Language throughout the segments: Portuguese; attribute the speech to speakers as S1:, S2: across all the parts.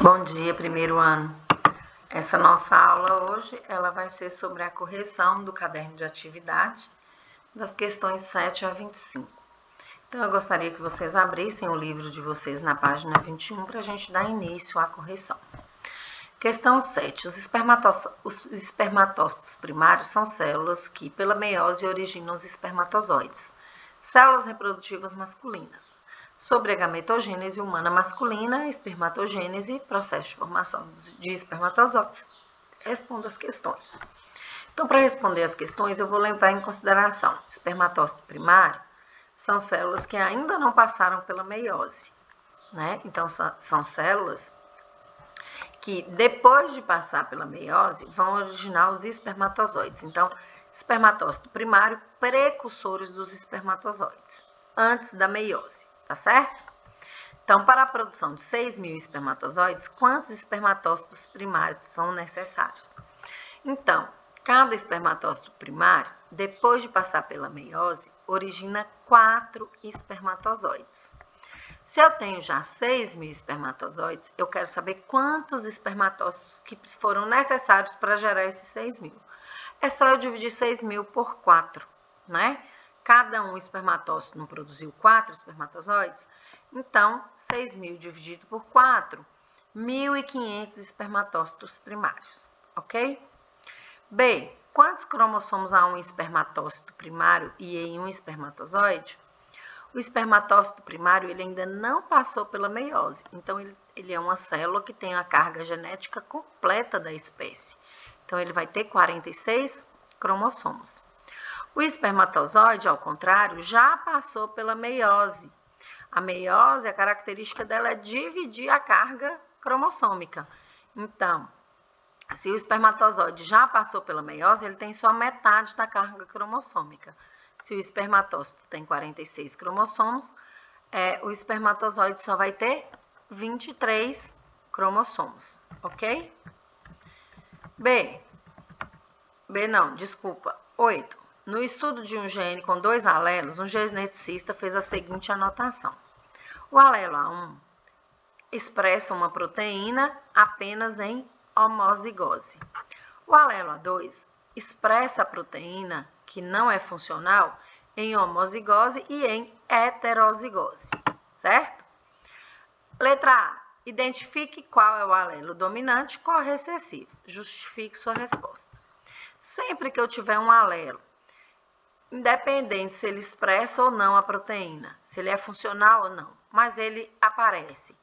S1: Bom dia, primeiro ano. Essa nossa aula hoje, ela vai ser sobre a correção do caderno de atividade das questões 7 a 25. Então, eu gostaria que vocês abrissem o livro de vocês na página 21 para a gente dar início à correção. Questão 7. Os espermatócitos primários são células que, pela meiose, originam os espermatozoides, células reprodutivas masculinas. Sobre a gametogênese humana masculina, espermatogênese, processo de formação de espermatozoides. Responda as questões. Então, para responder as questões, eu vou levar em consideração: espermatócito primário são células que ainda não passaram pela meiose, né? Então, são células que, depois de passar pela meiose, vão originar os espermatozoides. Então, espermatócito primário, precursores dos espermatozoides, antes da meiose, tá certo? Então, para a produção de 6.000 espermatozoides, quantos espermatócitos primários são necessários? Então, cada espermatócito primário, depois de passar pela meiose, origina 4 espermatozoides. Se eu tenho já 6.000 espermatozoides, eu quero saber quantos espermatócitos que foram necessários para gerar esses 6.000. É só eu dividir 6.000 por 4, né? Cada um espermatócito não produziu 4 espermatozoides, então 6.000 dividido por 4, 1.500 espermatócitos primários, ok? B. Quantos cromossomos há um espermatócito primário e em um espermatozoide? O espermatócito primário ele ainda não passou pela meiose, então ele é uma célula que tem a carga genética completa da espécie. Então, ele vai ter 46 cromossomos. O espermatozoide, ao contrário, já passou pela meiose. A meiose, a característica dela é dividir a carga cromossômica. Então, se o espermatozoide já passou pela meiose, ele tem só metade da carga cromossômica. Se o espermatócito tem 46 cromossomos, o espermatozoide só vai ter 23 cromossomos, ok? B. 8. No estudo de um gene com 2 alelos, um geneticista fez a seguinte anotação. O alelo A1 expressa uma proteína apenas em homozigose. O alelo A2 expressa a proteína que não é funcional em homozigose e em heterozigose, certo? Letra A. Identifique qual é o alelo dominante e qual é o recessivo. Justifique sua resposta. Sempre que eu tiver um alelo, independente se ele expressa ou não a proteína, se ele é funcional ou não, mas ele aparece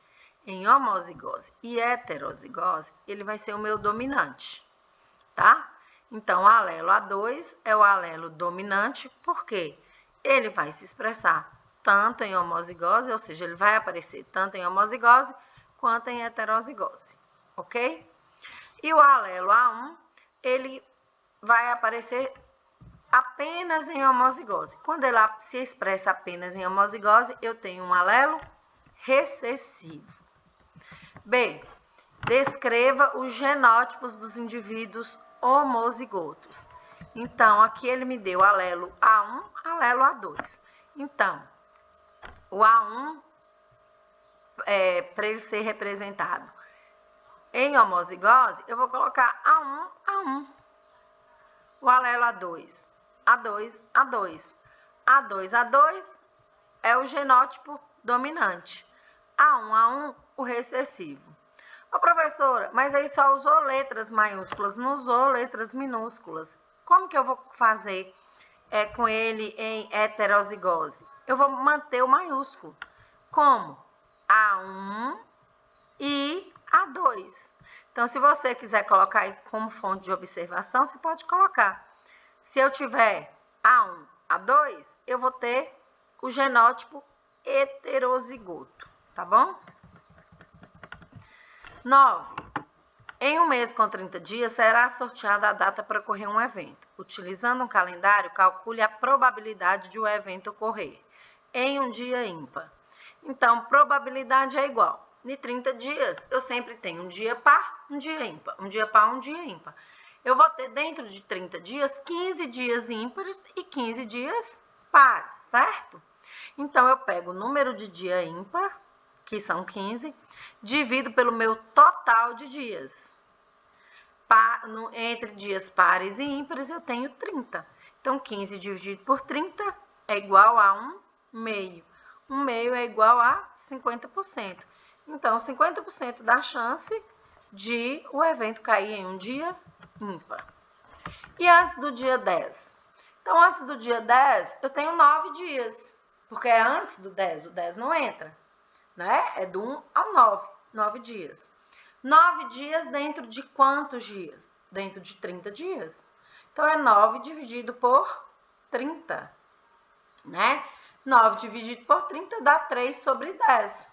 S1: em homozigose e heterozigose, ele vai ser o meu dominante, tá? Então, o alelo A2 é o alelo dominante, porque ele vai se expressar tanto em homozigose, ou seja, ele vai aparecer tanto em homozigose quanto em heterozigose, ok? E o alelo A1, ele vai aparecer apenas em homozigose. Quando ele se expressa apenas em homozigose, eu tenho um alelo recessivo. B. Descreva os genótipos dos indivíduos homozigotos. Então, aqui ele me deu alelo A1, alelo A2. Então, o A1, para ele ser representado em homozigose, eu vou colocar A1, A1. O alelo A2, A2, A2. A2, A2 é o genótipo dominante. A1, A1, o recessivo. Ô, professora, mas aí só usou letras maiúsculas, não usou letras minúsculas. Como que eu vou fazer com ele em heterozigose? Eu vou manter o maiúsculo. Como? A1 e A2. Então, se você quiser colocar aí como fonte de observação, você pode colocar. Se eu tiver A1, A2, eu vou ter o genótipo heterozigoto, tá bom? 9. Em um mês com 30 dias, será sorteada a data para ocorrer um evento. Utilizando um calendário, calcule a probabilidade de o evento ocorrer em um dia ímpar. Então, probabilidade é igual. Em 30 dias, eu sempre tenho um dia par, um dia ímpar. Um dia par, um dia ímpar. Eu vou ter dentro de 30 dias, 15 dias ímpares e 15 dias pares, certo? Então, eu pego o número de dia ímpar que são 15, divido pelo meu total de dias. Entre dias pares e ímpares, eu tenho 30. Então, 15 dividido por 30 é igual a 1/2. 1/2 é igual a 50%. Então, 50% da chance de o evento cair em um dia ímpar. E antes do dia 10? Então, antes do dia 10, eu tenho 9 dias, porque é antes do 10, o 10 não entra, né? É do 1 ao 9, 9 dias. 9 dias dentro de quantos dias? Dentro de 30 dias. Então, é 9 dividido por 30, né? 9 dividido por 30 dá 3 sobre 10.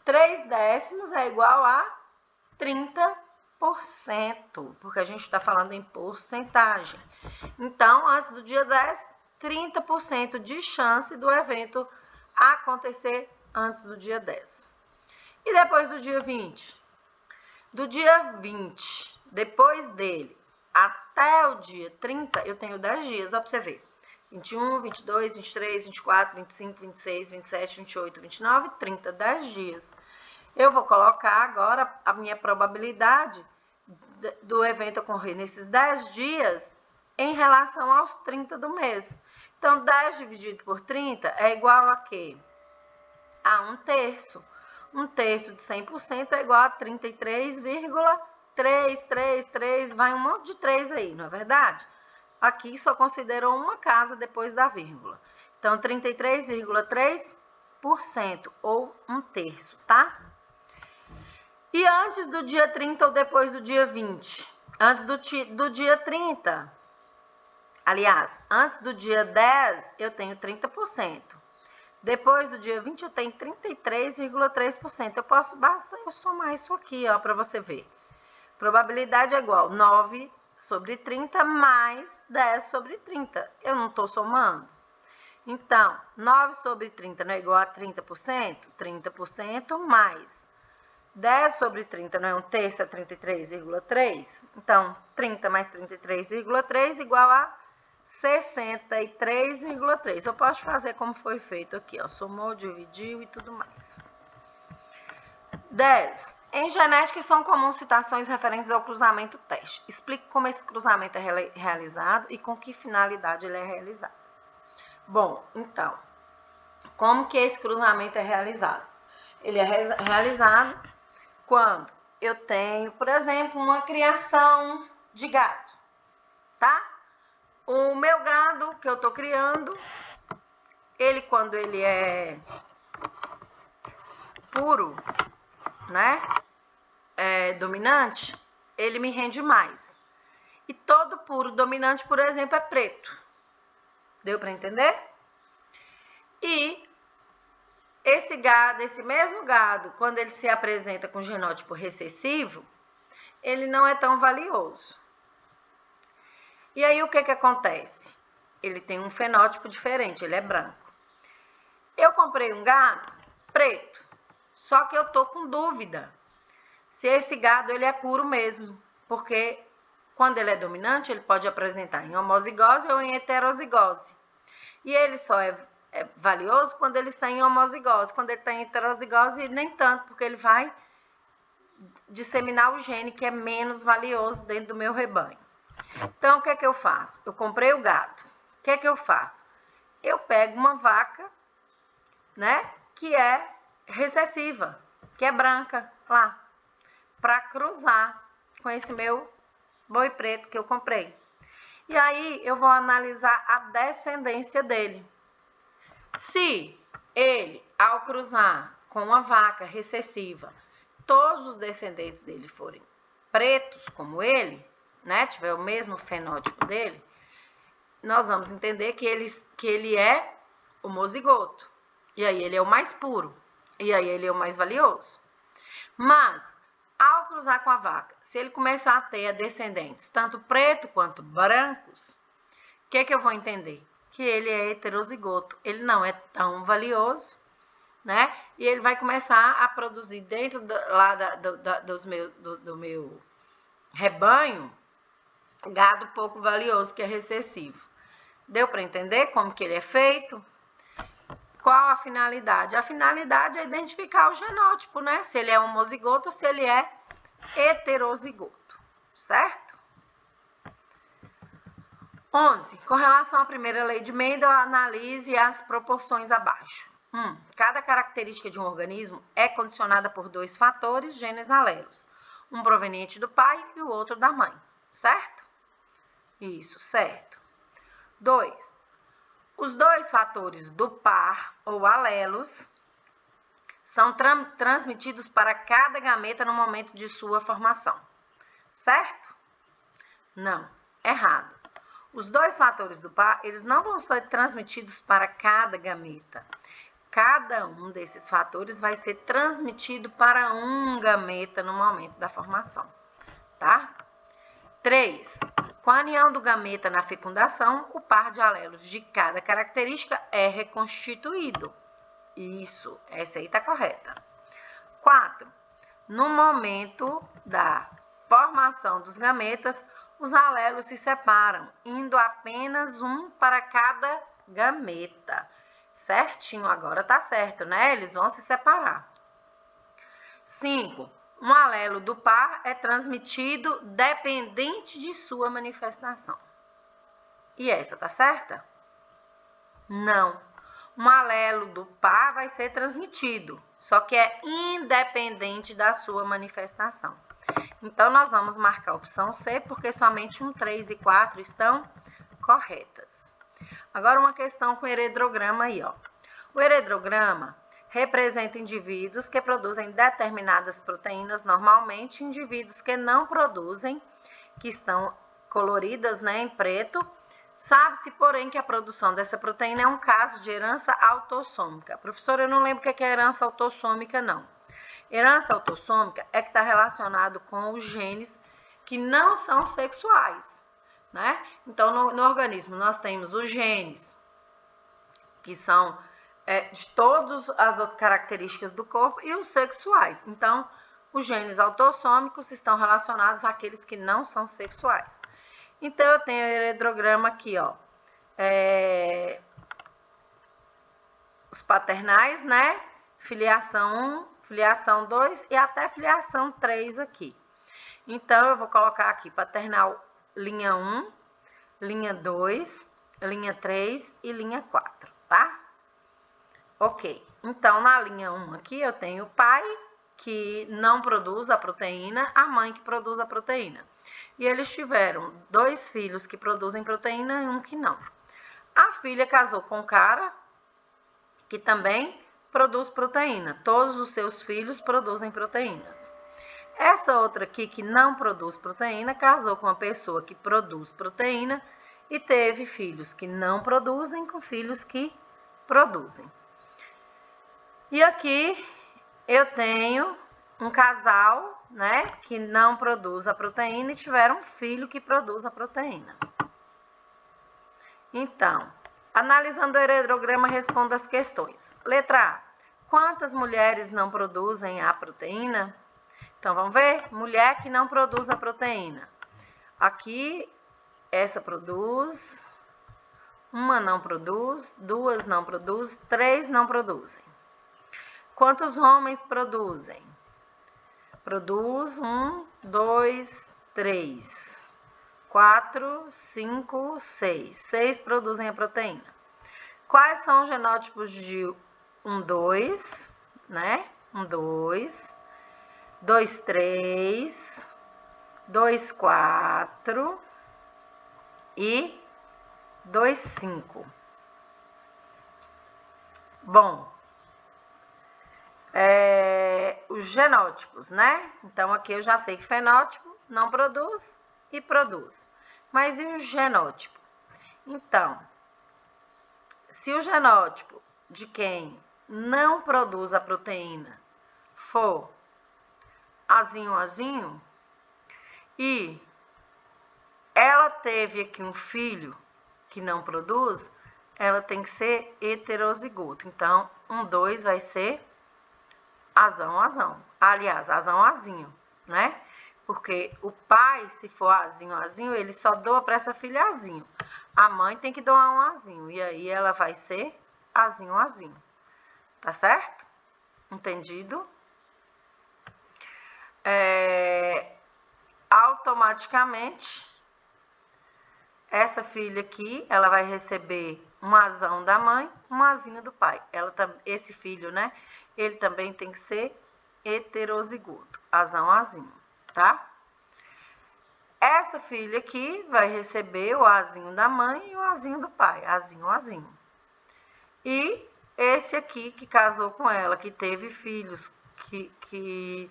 S1: 3 décimos é igual a 30%, porque a gente está falando em porcentagem. Então, antes do dia 10, 30% de chance do evento acontecer antes do dia 10. E depois do dia 20? Do dia 20, depois dele, até o dia 30, eu tenho 10 dias, ó, pra você ver. 21, 22, 23, 24, 25, 26, 27, 28, 29, 30, 10 dias. Eu vou colocar agora a minha probabilidade do evento ocorrer nesses 10 dias em relação aos 30 do mês. Então, 10 dividido por 30 é igual a quê? A 1/3. 1/3 de 100% é igual a 33,333, vai um monte de 3 aí, não é verdade? Aqui só considerou uma casa depois da vírgula. Então, 33,3% ou 1/3, tá? E antes do dia 30 ou depois do dia 20? Antes do dia 30. Aliás, antes do dia 10, eu tenho 30%. Depois do dia 20, eu tenho 33,3%. Basta eu somar isso aqui, ó, para você ver. Probabilidade é igual a 9 sobre 30 mais 10 sobre 30. Eu não estou somando? Então, 9 sobre 30 não é igual a 30%? 30% mais 10 sobre 30 não é 1/3, é 33,3? Então, 30 mais 33,3 igual a 63,3. Eu posso fazer como foi feito aqui, ó, somou, dividiu e tudo mais. 10. Em genética são comuns citações referentes ao cruzamento teste. Explique como esse cruzamento é realizado e com que finalidade ele é realizado. Bom, então, como que esse cruzamento é realizado? Ele é realizado quando eu tenho, por exemplo, uma criação de gado, tá? O meu gado que eu tô criando, quando ele é puro, né? Dominante, ele me rende mais. E todo puro dominante, por exemplo, é preto. Deu para entender? E esse gado, esse mesmo gado, quando ele se apresenta com genótipo recessivo, ele não é tão valioso. E aí o que acontece? Ele tem um fenótipo diferente, ele é branco. Eu comprei um gado preto, só que eu tô com dúvida se esse gado ele é puro mesmo, porque quando ele é dominante, ele pode apresentar em homozigose ou em heterozigose. E ele só é valioso quando ele está em homozigose. Quando ele está em heterozigose, nem tanto, porque ele vai disseminar o gene que é menos valioso dentro do meu rebanho. Então, o que é que eu faço? Eu comprei o gado. O que é que eu faço? Eu pego uma vaca, né, que é recessiva, que é branca, lá, para cruzar com esse meu boi preto que eu comprei. E aí, eu vou analisar a descendência dele. Se ele, ao cruzar com uma vaca recessiva, todos os descendentes dele forem pretos como ele, né, tiver o mesmo fenótipo dele, nós vamos entender que ele é homozigoto. E aí ele é o mais puro. E aí ele é o mais valioso. Mas, ao cruzar com a vaca, se ele começar a ter descendentes, tanto preto quanto brancos, o que é que eu vou entender? Que ele é heterozigoto. Ele não é tão valioso, né? E ele vai começar a produzir dentro do meu rebanho gado pouco valioso, que é recessivo. Deu para entender como que ele é feito? Qual a finalidade? A finalidade é identificar o genótipo, né? Se ele é homozigoto ou se ele é heterozigoto, certo? 11. Com relação à primeira lei de Mendel, analise as proporções abaixo. 1. Cada característica de um organismo é condicionada por 2 fatores, genes alelos. Um proveniente do pai e o outro da mãe, certo? Isso, certo. 2. Os 2 fatores do par ou alelos são transmitidos para cada gameta no momento de sua formação, certo? Não, errado. Os 2 fatores do par, eles não vão ser transmitidos para cada gameta. Cada um desses fatores vai ser transmitido para um gameta no momento da formação, tá? 3. Com a união do gameta na fecundação, o par de alelos de cada característica é reconstituído. Isso, essa aí está correta. 4. No momento da formação dos gametas, os alelos se separam, indo apenas um para cada gameta. Certinho, agora tá certo, né? Eles vão se separar. 5. Um alelo do par é transmitido dependente de sua manifestação. E essa tá certa? Não. Um alelo do par vai ser transmitido, só que é independente da sua manifestação. Então, nós vamos marcar a opção C, porque somente 1, 3 e 4 estão corretas. Agora, uma questão com heredrograma aí, ó. O heredrograma representa indivíduos que produzem determinadas proteínas, normalmente indivíduos que não produzem, que estão coloridas, né, em preto. Sabe-se, porém, que a produção dessa proteína é um caso de herança autossômica. Professora, eu não lembro o que é herança autossômica, não. Herança autossômica é que está relacionado com os genes que não são sexuais, né? Então, no organismo, nós temos os genes que são de todas as outras características do corpo e os sexuais. Então, os genes autossômicos estão relacionados àqueles que não são sexuais. Então, eu tenho o heredrograma aqui, ó. Os paternais, né? Filiação 1, filiação 2 e até filiação 3 aqui. Então, eu vou colocar aqui paternal linha 1, linha 2, linha 3 e linha 4, tá? Ok. Então, na linha 1 aqui, eu tenho o pai que não produz a proteína, a mãe que produz a proteína. E eles tiveram 2 filhos que produzem proteína e um que não. A filha casou com um cara que também produz proteína. Todos os seus filhos produzem proteínas. Essa outra aqui que não produz proteína, casou com uma pessoa que produz proteína e teve filhos que não produzem com filhos que produzem. E aqui eu tenho um casal, né, que não produz a proteína e tiveram um filho que produz a proteína. Então, analisando o heredrograma, responda as questões. Letra A. Quantas mulheres não produzem a proteína? Então, vamos ver? Mulher que não produz a proteína. Aqui, essa produz, uma não produz, 2 não produz, 3 não produzem. Quantos homens produzem? Produz 1, 2, 3, 4, 5, 6. 6 produzem a proteína. Quais são os genótipos de 1, 2, né? 1, 2, 2, 3, 2, 4 e 2, 5. Bom, os genótipos, né? Então, aqui eu já sei que fenótipo não produz e produz. Mas e o genótipo? Então, se o genótipo de quem não produz a proteína for azinho, azinho, e ela teve aqui um filho que não produz, ela tem que ser heterozigoto. Então, 1, 2 vai ser azão, azão. Aliás, azão, azinho, né? Porque o pai, se for azinho, azinho, ele só doa para essa filha azinho. A mãe tem que doar um azinho. E aí ela vai ser azinho, azinho, Tá certo? Entendido? Automaticamente, essa filha aqui, ela vai receber um azão da mãe, um azinho do pai. Esse filho, né? Ele também tem que ser heterozigoto, azão, azinho, tá? Essa filha aqui vai receber o azinho da mãe e o azinho do pai, azinho, azinho. E esse aqui que casou com ela, que teve filhos que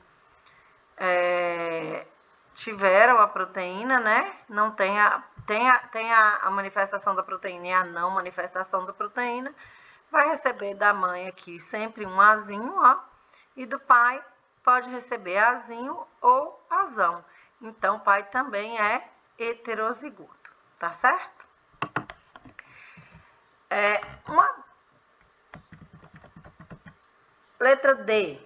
S1: tiveram a proteína, né? Não tem a manifestação da proteína e a não manifestação da proteína, vai receber da mãe aqui sempre um azinho, ó, e do pai pode receber azinho ou azão. Então, o pai também é heterozigoto, tá certo? Letra D.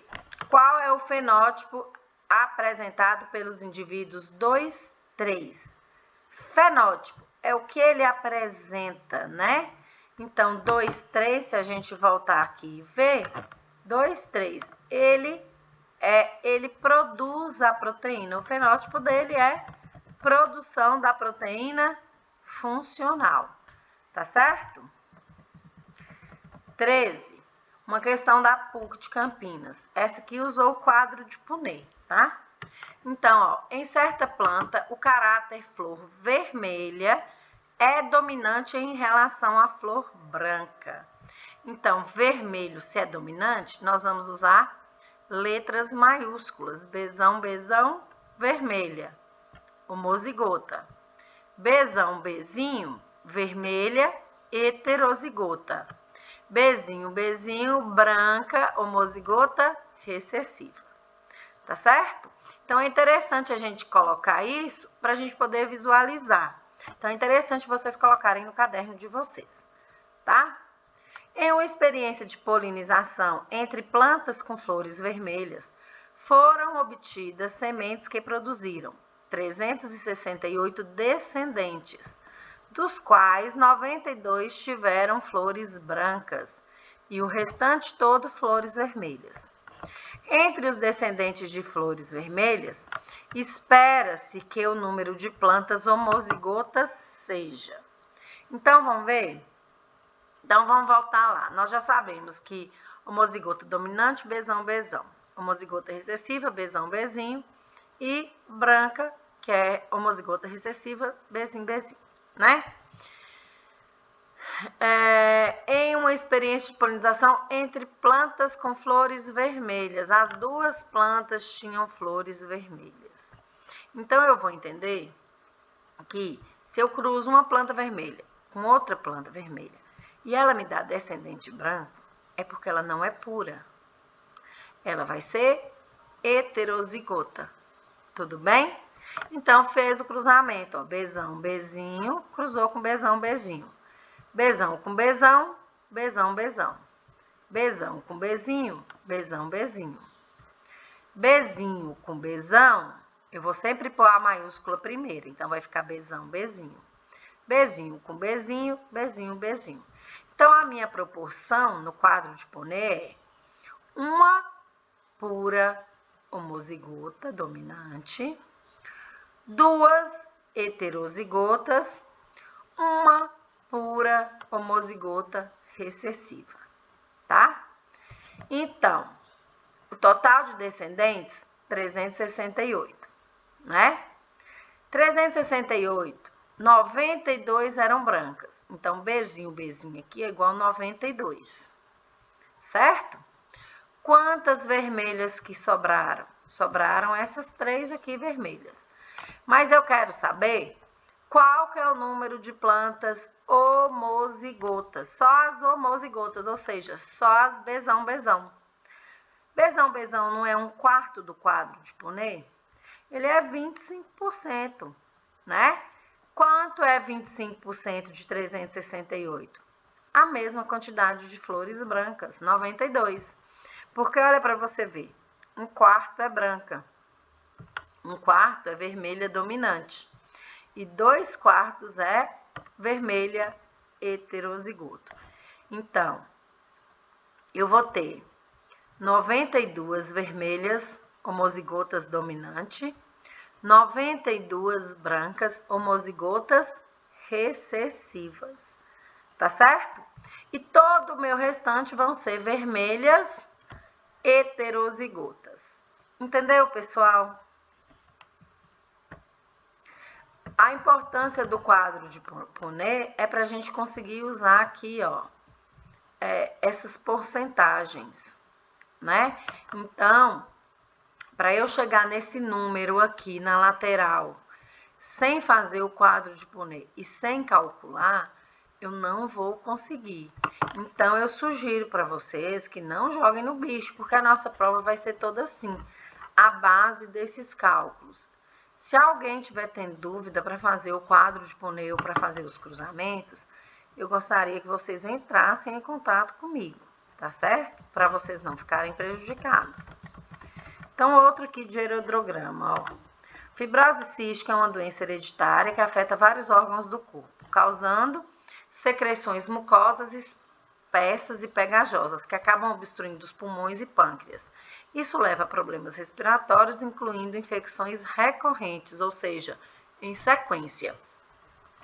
S1: Qual é o fenótipo apresentado pelos indivíduos 2, 3? Fenótipo é o que ele apresenta, né? Então, 2, 3, se a gente voltar aqui e ver, 2, 3, ele produz a proteína. O fenótipo dele é produção da proteína funcional, tá certo? 13. Uma questão da PUC de Campinas. Essa aqui usou o quadro de Punnett, tá? Então, ó, em certa planta, o caráter flor vermelha é dominante em relação à flor branca. Então, vermelho, se é dominante, nós vamos usar letras maiúsculas. Bzão, Bzão, vermelha, homozigota. Bzão, Bzinho, vermelha, heterozigota. Bzinho, Bzinho, branca, homozigota, recessiva. Tá certo? Então, é interessante a gente colocar isso para a gente poder visualizar. Então, é interessante vocês colocarem no caderno de vocês, tá? Em uma experiência de polinização entre plantas com flores vermelhas, foram obtidas sementes que produziram 368 descendentes, dos quais 92 tiveram flores brancas e o restante todo flores vermelhas. Entre os descendentes de flores vermelhas, espera-se que o número de plantas homozigotas seja. Então, vamos ver? Então, vamos voltar lá. Nós já sabemos que homozigota dominante, Bzão, Bzão. Homozigota recessiva, Bzão, Bzinho. E branca, que é homozigota recessiva, Bzinho, Bzinho, né? Em uma experiência de polinização entre plantas com flores vermelhas. As duas plantas tinham flores vermelhas. Então, eu vou entender que se eu cruzo uma planta vermelha com outra planta vermelha e ela me dá descendente branco, é porque ela não é pura. Ela vai ser heterozigota. Tudo bem? Então, fez o cruzamento, ó, Bzão, Bzinho, cruzou com Bzão, Bzinho. Bzão com Bzão, Bzão, Bzão. Bzão com Bzinho, Bzão, Bzinho. Bzinho com Bzão, eu vou sempre pôr a maiúscula primeiro, então vai ficar Bzão, Bzinho. Bzinho com Bzinho, Bzinho, Bzinho. Então, a minha proporção no quadro de Punnett é uma pura homozigota dominante, duas heterozigotas, uma pura homozigota recessiva, tá? Então, o total de descendentes, 368, né? 368, 92 eram brancas. Então, Bzinho, Bzinho aqui é igual a 92, certo? Quantas vermelhas que sobraram? Sobraram essas três aqui vermelhas. Mas eu quero saber qual que é o número de plantas homozigotas. Só as homozigotas, ou seja, só as Bzão, Bzão. Bzão, Bzão não é um quarto do quadro de Punnett? Ele é 25%, né? Quanto é 25% de 368? A mesma quantidade de flores brancas, 92. Porque olha para você ver, um quarto é branca, um quarto é vermelha dominante e 2/4 é vermelha heterozigoto. Então, eu vou ter 92 vermelhas homozigotas dominante, 92 brancas homozigotas recessivas, tá certo? E todo o meu restante vão ser vermelhas heterozigotas. Entendeu, pessoal? A importância do quadro de Punnett é para a gente conseguir usar aqui, ó, essas porcentagens, né? Então, para eu chegar nesse número aqui na lateral, sem fazer o quadro de Punnett e sem calcular, eu não vou conseguir. Então, eu sugiro para vocês que não joguem no bicho, porque a nossa prova vai ser toda assim, à base desses cálculos. Se alguém tiver tendo dúvida para fazer o quadro de Punnett ou para fazer os cruzamentos, eu gostaria que vocês entrassem em contato comigo, tá certo? Para vocês não ficarem prejudicados. Então, outro aqui de heredograma, ó. Fibrose cística é uma doença hereditária que afeta vários órgãos do corpo, causando secreções mucosas espessas e pegajosas, que acabam obstruindo os pulmões e pâncreas. Isso leva a problemas respiratórios, incluindo infecções recorrentes, ou seja, em sequência,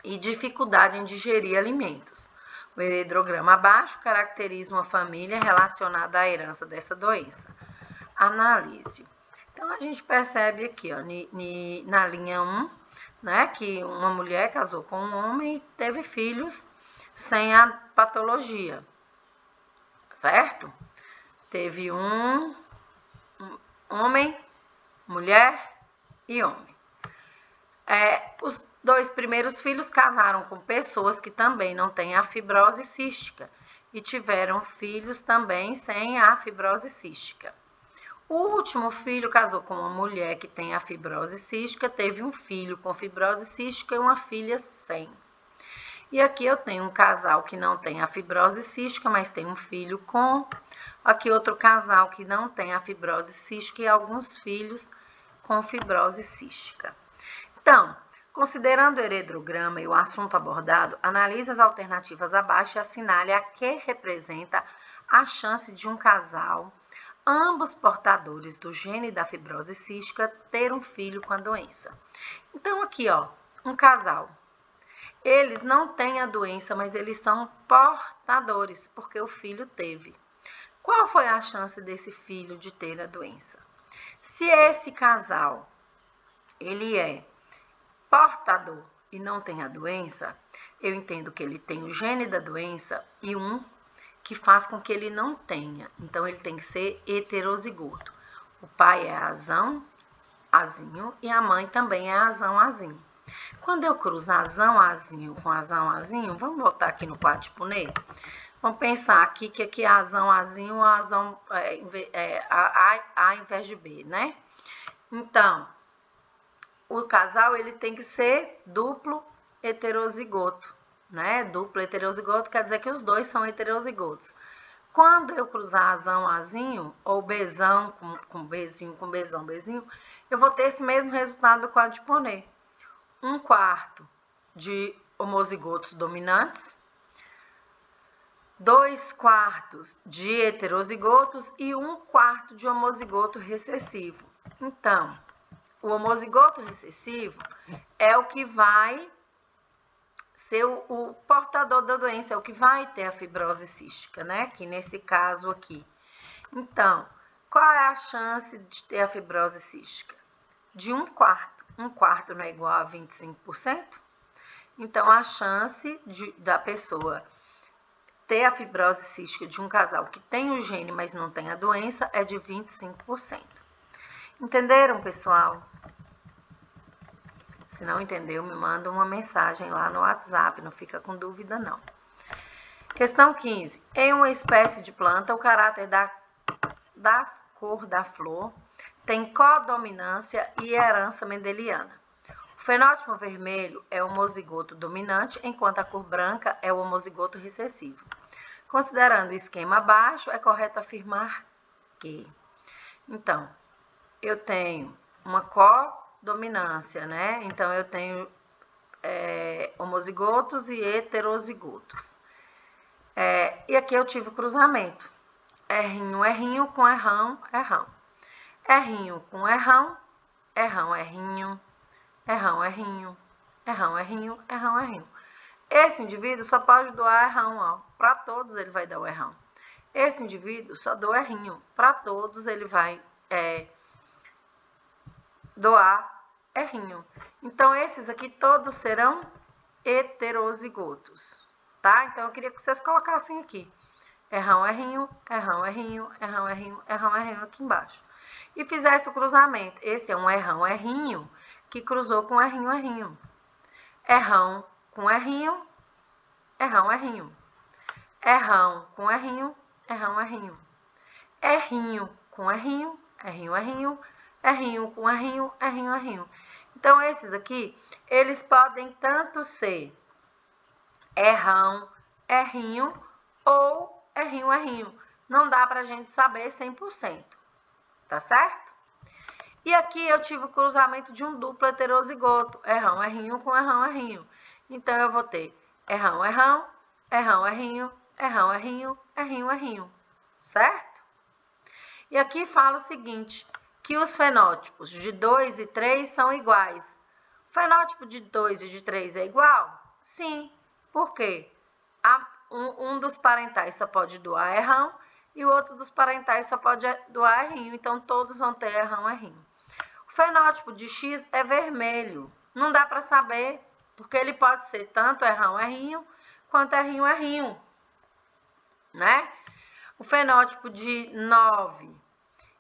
S1: e dificuldade em digerir alimentos. O heredograma abaixo caracteriza uma família relacionada à herança dessa doença. Análise. Então, a gente percebe aqui, ó, na linha 1, né, que uma mulher casou com um homem e teve filhos sem a patologia, certo? Teve um homem, mulher e homem. Os 2 primeiros filhos casaram com pessoas que também não têm a fibrose cística e tiveram filhos também sem a fibrose cística. O último filho casou com uma mulher que tem a fibrose cística, teve um filho com fibrose cística e uma filha sem. E aqui eu tenho um casal que não tem a fibrose cística, mas tem um filho com. Aqui outro casal que não tem a fibrose cística e alguns filhos com fibrose cística. Então, considerando o heredograma e o assunto abordado, analise as alternativas abaixo e assinale a que representa a chance de um casal, ambos portadores do gene da fibrose cística, ter um filho com a doença. Então, aqui, ó, um casal. Eles não têm a doença, mas eles são portadores, porque o filho teve. Qual foi a chance desse filho de ter a doença? Se esse casal, ele é portador e não tem a doença, eu entendo que ele tem o gene da doença e um que faz com que ele não tenha. Então, ele tem que ser heterozigoto. O pai é azão, azinho, e a mãe também é azão, azinho. Quando eu cruzo azão, azinho com azão, azinho, vamos botar aqui no quadro de Punnett? Vamos pensar aqui que aqui é azão, azinho, azão, A em vez de B, né? Então, o casal, ele tem que ser duplo heterozigoto, né? Duplo heterozigoto quer dizer que os dois são heterozigotos. Quando eu cruzar azão, azinho, ou bezão com bezinho, com bezão, bezinho, eu vou ter esse mesmo resultado do quadro de Punnett. 1/4 de homozigotos dominantes, 2/4 de heterozigotos e 1/4 de homozigoto recessivo. Então, o homozigoto recessivo é o que vai ser o portador da doença, é o que vai ter a fibrose cística, né? Que nesse caso aqui. Então, qual é a chance de ter a fibrose cística? De 1/4. 1/4 não é igual a 25%? Então, a chance da pessoa ter a fibrose cística de um casal que tem o gene, mas não tem a doença, é de 25%. Entenderam, pessoal? Se não entendeu, me manda uma mensagem lá no WhatsApp, não fica com dúvida, não. Questão 15. Em uma espécie de planta, o caráter da cor da flor tem codominância e herança mendeliana. O fenótipo vermelho é o homozigoto dominante, enquanto a cor branca é o homozigoto recessivo. Considerando o esquema abaixo, é correto afirmar que... Então, eu tenho uma codominância, né? Então, eu tenho homozigotos e heterozigotos. E aqui eu tive o cruzamento. Errinho, errinho, com errão, errão. Errinho com errão, errão, errinho, errão, errinho, errão, errinho, errão, errinho. Esse indivíduo só pode doar errão, ó. Para todos ele vai dar o errão. Esse indivíduo só doa errinho. Para todos ele vai doar errinho. Então, esses aqui todos serão heterozigotos, tá? Então, eu queria que vocês colocassem aqui. Errão, errinho, errão, errinho, errão, errinho, errão, errinho aqui embaixo. E fizesse o cruzamento. Esse é um errão, errinho, que cruzou com errinho, errinho. Errão com errinho, errão, errinho. Errão com errinho, errão, errinho. Errinho com errinho, errinho, errinho. Errinho com errinho, errinho, errinho. Então, esses aqui, eles podem tanto ser errão, errinho ou errinho, errinho. Não dá pra gente saber 100%, tá certo? E aqui eu tive o cruzamento de um duplo heterozigoto, errão, errinho com errão, errinho. Então, eu vou ter errão, errão, errão, errinho, errão, errinho, errinho, errinho, certo? E aqui fala o seguinte, que os fenótipos de 2 e 3 são iguais. O fenótipo de 2 e de 3 é igual? Sim. Por quê? Um dos parentais só pode doar errão e o outro dos parentais só pode doar errinho. Então, todos vão ter errão, errinho. O fenótipo de X é vermelho. Não dá para saber, porque ele pode ser tanto errão, errinho, quanto errinho, errinho, né? O fenótipo de 9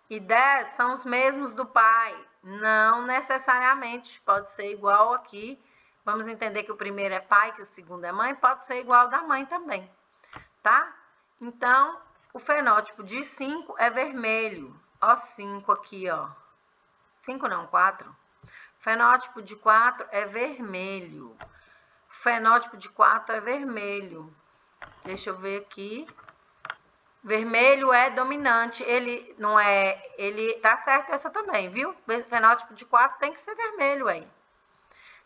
S1: e 10 são os mesmos do pai. Não necessariamente, pode ser igual aqui. Vamos entender que o primeiro é pai, que o segundo é mãe, pode ser igual da mãe também, tá? Então, o fenótipo de 5 é vermelho. Ó, 5 aqui, ó. 5 não, 4. Fenótipo de 4 é vermelho. Fenótipo de 4 é vermelho. Deixa eu ver aqui. Vermelho é dominante, ele não é, ele tá certo essa também, viu? Fenótipo de 4 tem que ser vermelho aí.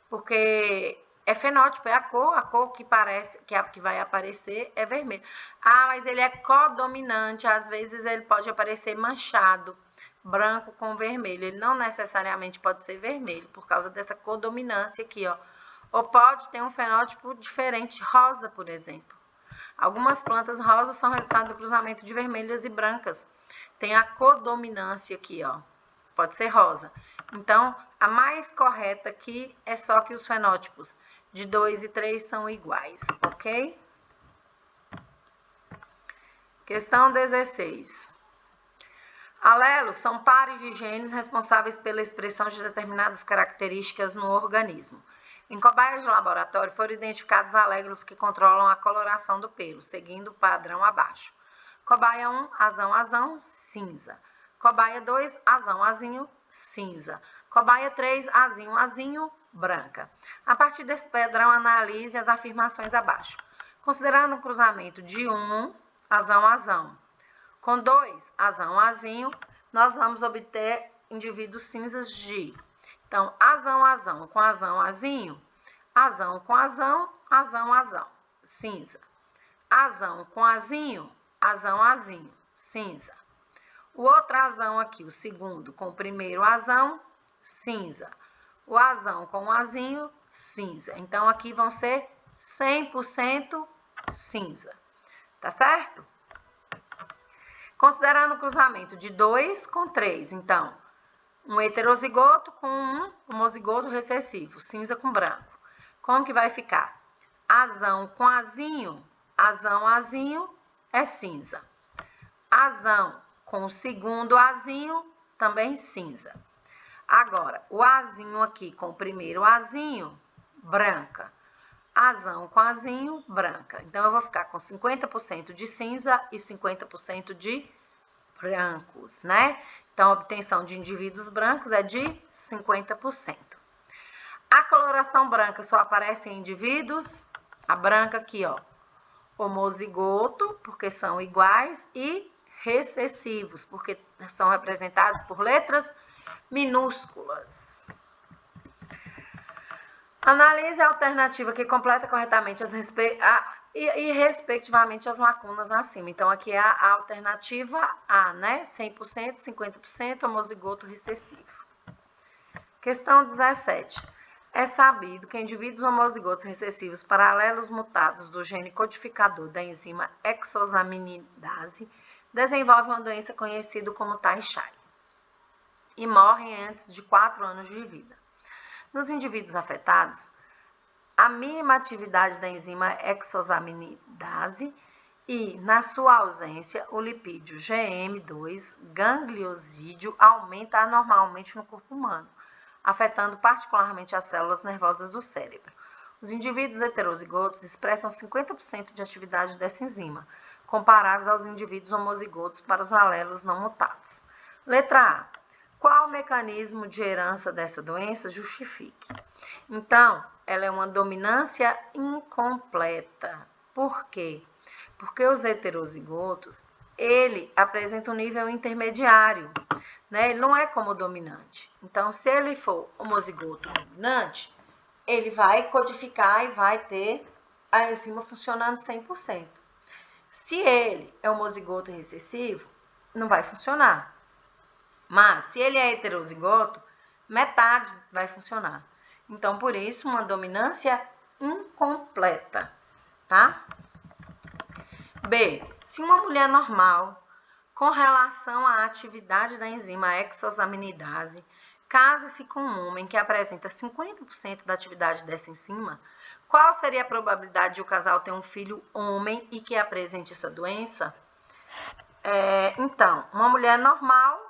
S1: Porque é fenótipo, é a cor que parece, que vai aparecer é vermelho. Ah, mas ele é codominante, às vezes ele pode aparecer manchado, branco com vermelho. Ele não necessariamente pode ser vermelho, por causa dessa codominância aqui, ó. Ou pode ter um fenótipo diferente, rosa, por exemplo. Algumas plantas rosas são resultado do cruzamento de vermelhas e brancas. Tem a codominância aqui, ó. Pode ser rosa. Então, a mais correta aqui é só que os fenótipos de 2 e 3 são iguais, ok? Questão 16. Alelos são pares de genes responsáveis pela expressão de determinadas características no organismo. Em cobaias de laboratório foram identificados alélos que controlam a coloração do pelo, seguindo o padrão abaixo. Cobaia 1, azão, azão, cinza. Cobaia 2, azão, azinho, cinza. Cobaia 3, azinho, azinho, branca. A partir desse padrão, analise as afirmações abaixo. Considerando o cruzamento de 1, azão, azão, com 2, azão, azinho, nós vamos obter indivíduos cinzas de... Então, azão, azão com azão, azinho, azão com azão, azão, azão, cinza. Azão com azinho, azão, azinho, cinza. O outro azão aqui, o segundo, com o primeiro azão, cinza. O azão com o azinho, cinza. Então, aqui vão ser 100% cinza. Tá certo? Considerando o cruzamento de 2 com 3, então... Um heterozigoto com um homozigoto recessivo, cinza com branco. Como que vai ficar? Azão com azinho, azão, azinho é cinza. Azão com o segundo azinho, também cinza. Agora, o azinho aqui com o primeiro azinho, branca. Azão com azinho, branca. Então, eu vou ficar com 50% de cinza e 50% de brancos, né? Então, a obtenção de indivíduos brancos é de 50%. A coloração branca só aparece em indivíduos, a branca aqui, ó, homozigoto, porque são iguais, e recessivos, porque são representados por letras minúsculas. Analise a alternativa que completa corretamente e respectivamente as lacunas acima. Então, aqui é a alternativa A, né? 100%, 50%, homozigoto recessivo. Questão 17. É sabido que indivíduos homozigotos recessivos paralelos mutados do gene codificador da enzima hexosaminidase desenvolvem uma doença conhecida como Tay-Shay e morrem antes de 4 anos de vida. Nos indivíduos afetados, a mínima atividade da enzima hexosaminidase e, na sua ausência, o lipídio GM2 gangliosídeo aumenta anormalmente no corpo humano, afetando particularmente as células nervosas do cérebro. Os indivíduos heterozigotos expressam 50% de atividade dessa enzima, comparados aos indivíduos homozigotos para os alelos não mutados. Letra A. Qual o mecanismo de herança dessa doença justifique? Então, ela é uma dominância incompleta. Por quê? Porque os heterozigotos, ele apresenta um nível intermediário, né? Ele não é como o dominante. Então, se ele for homozigoto dominante, ele vai codificar e vai ter a enzima funcionando 100%. Se ele é homozigoto recessivo, não vai funcionar. Mas, se ele é heterozigoto, metade vai funcionar. Então, por isso, uma dominância incompleta, tá? B. Se uma mulher normal, com relação à atividade da enzima hexosaminidase, casa-se com um homem que apresenta 50% da atividade dessa enzima, qual seria a probabilidade de o casal ter um filho homem e que apresente essa doença? Então, uma mulher normal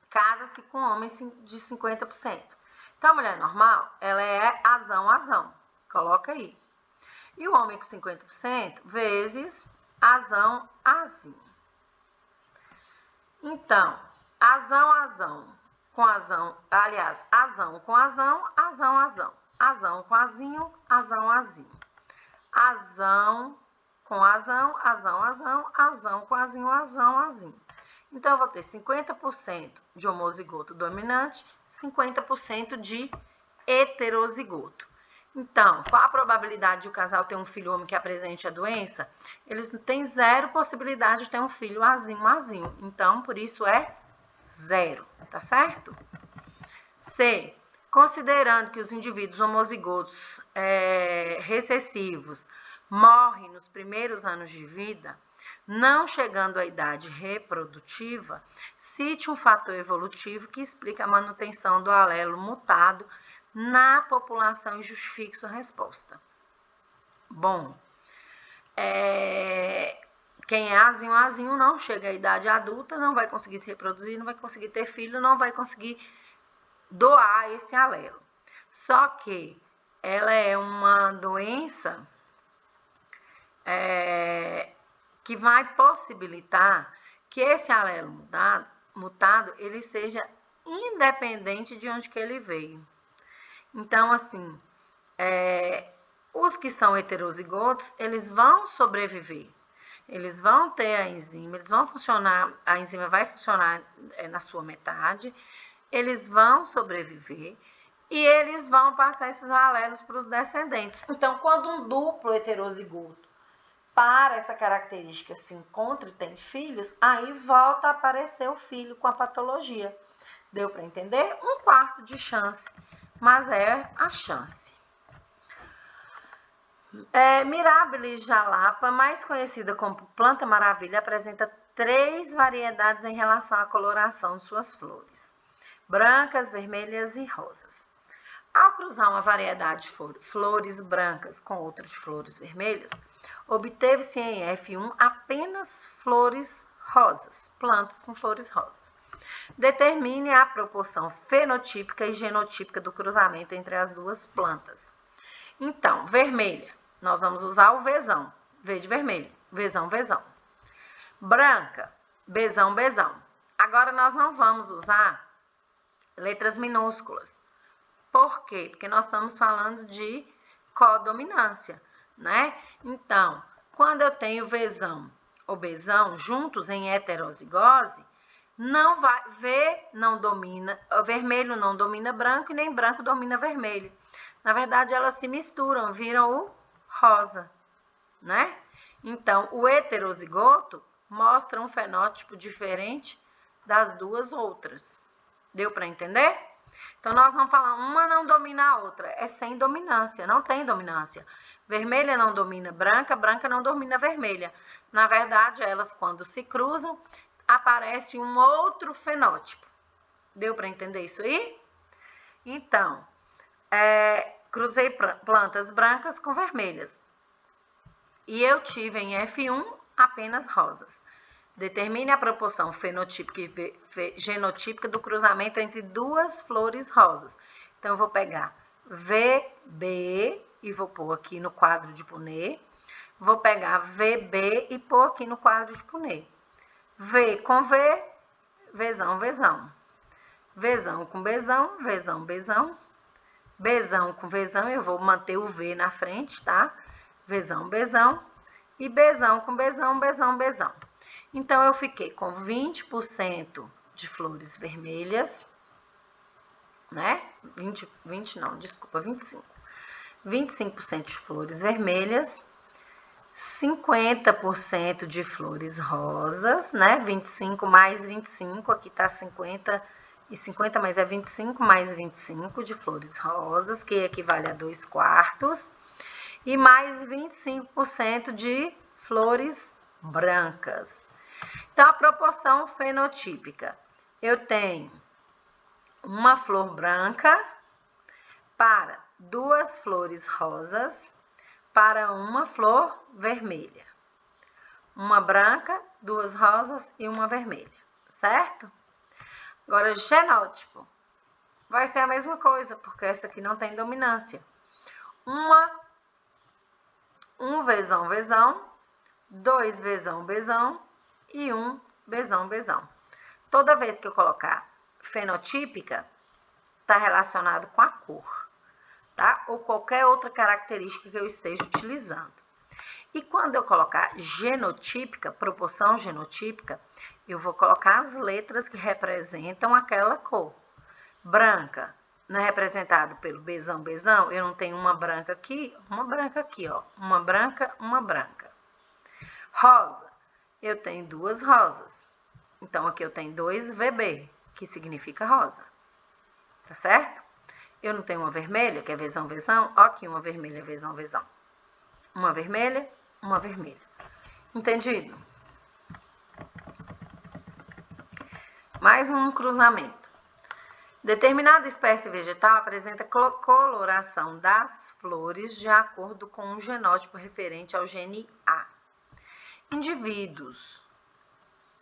S1: casa-se com um homem de 50%. Então, a mulher normal, ela é azão. Coloca aí. E o homem com 50% vezes azão. Então, azão com azão, aliás, azão com azão. Azão com azinho, azão. Azão com azão com azinho, azão. Então, eu vou ter 50% de homozigoto dominante, 50% de heterozigoto. Então, qual a probabilidade de o casal ter um filho homem que apresente a doença? Eles têm 0 possibilidade de ter um filho azinho. Então, por isso é 0, tá certo? C. Considerando que os indivíduos homozigotos recessivos morrem nos primeiros anos de vida, não chegando à idade reprodutiva, cite um fator evolutivo que explica a manutenção do alelo mutado na população e justifique sua resposta. Bom, quem é azinho não chega à idade adulta, não vai conseguir se reproduzir, não vai conseguir ter filho, não vai conseguir doar esse alelo. Só que ela é uma doença que vai possibilitar que esse alelo mutado ele seja independente de onde que ele veio. Então, assim, os que são heterozigotos, eles vão sobreviver. Eles vão ter a enzima, eles vão funcionar, a enzima vai funcionar na sua metade, eles vão sobreviver e eles vão passar esses alelos para os descendentes. Então, quando um duplo heterozigoto para essa característica se encontra e tem filhos, aí volta a aparecer o filho com a patologia. Deu para entender? 1/4 de chance, mas é a chance. Mirabilis jalapa, mais conhecida como planta maravilha, apresenta 3 variedades em relação à coloração de suas flores: brancas, vermelhas e rosas. Ao cruzar uma variedade de flores brancas com outras flores vermelhas, obteve-se em F1 apenas flores rosas, plantas com flores rosas. Determine a proporção fenotípica e genotípica do cruzamento entre as duas plantas. Então, vermelha, nós vamos usar o Vzão, V de vermelho, Vzão. Branca, Bzão. Agora, nós não vamos usar letras minúsculas. Por quê? Porque nós estamos falando de codominância, né? Então, quando eu tenho Vzão ou Bzão juntos em heterozigose, não vai, vermelho não domina branco e nem branco domina vermelho. Na verdade, elas se misturam, viram o rosa, né? Então, o heterozigoto mostra um fenótipo diferente das duas outras. Deu para entender? Então, nós não falamos, uma não domina a outra, é sem dominância, não tem dominância. Vermelha não domina branca, branca não domina vermelha. Na verdade, elas, quando se cruzam, aparece um outro fenótipo. Deu para entender isso aí? Então, cruzei plantas brancas com vermelhas. E eu tive em F1 apenas rosas. Determine a proporção fenotípica e genotípica do cruzamento entre duas flores rosas. Então, eu vou pegar VB e vou pôr aqui no quadro de Punnett. Vou pegar VB e pôr aqui no quadro de Punnett. V com V, Vzão, Vzão. Vzão com Bzão, Vzão, Bzão. Bzão com Vzão, eu vou manter o V na frente, tá? Vzão, Bzão. E Bzão com Bzão, Bzão, Bzão. Então, eu fiquei com 20% de flores vermelhas, né? 25% de flores vermelhas, 50% de flores rosas, né? 25 mais 25, aqui tá 50 e 50, mas é 25 mais 25 de flores rosas, que equivale a 2/4, e mais 25% de flores brancas. Então, a proporção fenotípica, eu tenho uma flor branca para 2 flores rosas para uma flor vermelha. Uma branca, 2 rosas e uma vermelha, certo? Agora, genótipo. Vai ser a mesma coisa, porque essa aqui não tem dominância. Um Vzão, Vzão, 2 Vzão, Vzão e 1 Vzão, Vzão. Toda vez que eu colocar fenotípica, está relacionado com a cor, tá? Ou qualquer outra característica que eu esteja utilizando. E quando eu colocar genotípica, proporção genotípica, eu vou colocar as letras que representam aquela cor. Branca, não é representado pelo Bzão, Bzão, eu não tenho uma branca aqui, ó. Uma branca, uma branca. Rosa, eu tenho 2 rosas. Então, aqui eu tenho 2 VB, que significa rosa. Tá certo? Eu não tenho uma vermelha, que é Vzão, Vzão. Ó, aqui uma vermelha, Vzão, Vzão. Uma vermelha, uma vermelha. Entendido? Mais um cruzamento. Determinada espécie vegetal apresenta coloração das flores de acordo com um genótipo referente ao gene A. Indivíduos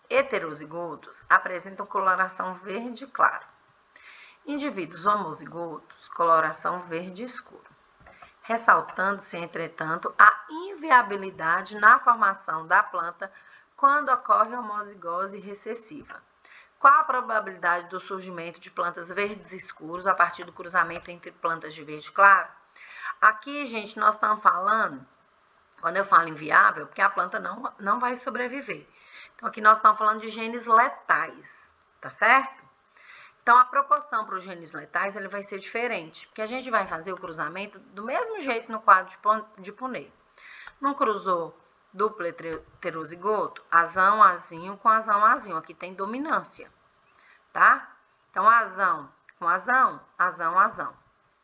S1: heterozigotos apresentam coloração verde claro. Indivíduos homozigotos, coloração verde escuro. Ressaltando-se, entretanto, a inviabilidade na formação da planta quando ocorre homozigose recessiva. Qual a probabilidade do surgimento de plantas verdes escuros a partir do cruzamento entre plantas de verde claro? Aqui, gente, nós estamos falando, quando eu falo inviável, porque a planta não vai sobreviver. Então, aqui nós estamos falando de genes letais, tá certo? Então, a proporção para os genes letais ele vai ser diferente, porque a gente vai fazer o cruzamento do mesmo jeito no quadro de Punnett. Não cruzou duplo heterozigoto, azão, azinho com azão, azinho. Aqui tem dominância, tá? Então, azão com azão, azão, azão.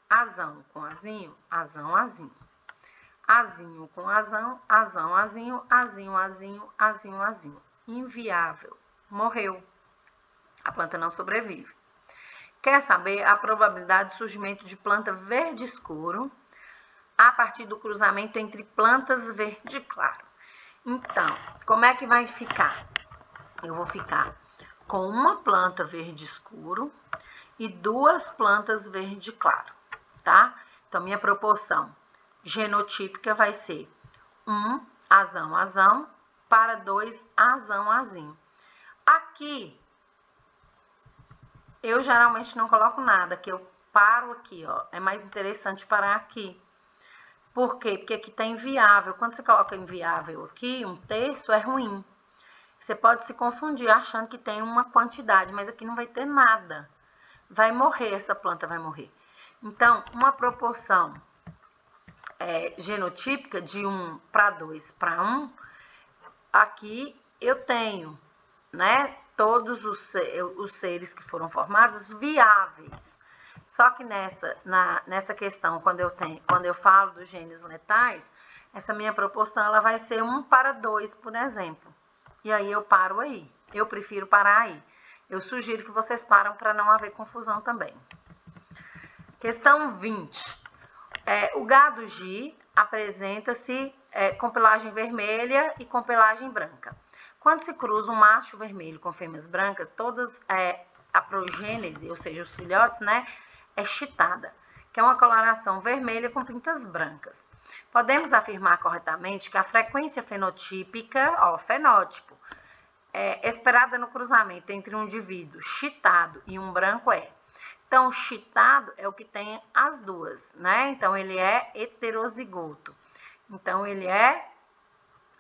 S1: Azão com azinho, azão, azinho. Azinho com azão, azão, azinho, azinho, azinho, azinho, azinho. Inviável. Morreu. A planta não sobrevive. Quer saber a probabilidade de surgimento de planta verde escuro a partir do cruzamento entre plantas verde claro? Então, como é que vai ficar? Eu vou ficar com uma planta verde escuro e 2 plantas verde claro, tá? Então, minha proporção genotípica vai ser 1 azão, azão para 2 azão, azinho. Aqui, eu geralmente não coloco nada, que eu paro aqui, ó. É mais interessante parar aqui. Por quê? Porque aqui tá inviável. Quando você coloca inviável aqui, 1/3 é ruim. Você pode se confundir achando que tem uma quantidade, mas aqui não vai ter nada. Vai morrer, essa planta vai morrer. Então, uma proporção genotípica de 1 para 2 para 1, aqui eu tenho, né, todos os seres que foram formados viáveis. Só que nessa questão, quando eu falo dos genes letais, essa minha proporção ela vai ser 1 para 2, por exemplo. E aí eu paro aí. Eu prefiro parar aí. Eu sugiro que vocês param para não haver confusão também. Questão 20. O gado G apresenta-se com pelagem vermelha e com pelagem branca. Quando se cruza um macho vermelho com fêmeas brancas, todas a progênese, ou seja, os filhotes, né, é chitada, que é uma coloração vermelha com pintas brancas. Podemos afirmar corretamente que a frequência fenotípica, fenótipo, esperada no cruzamento entre um indivíduo chitado e um branco é. Então, o chitado é o que tem as duas, né? Então, ele é heterozigoto. Então, ele é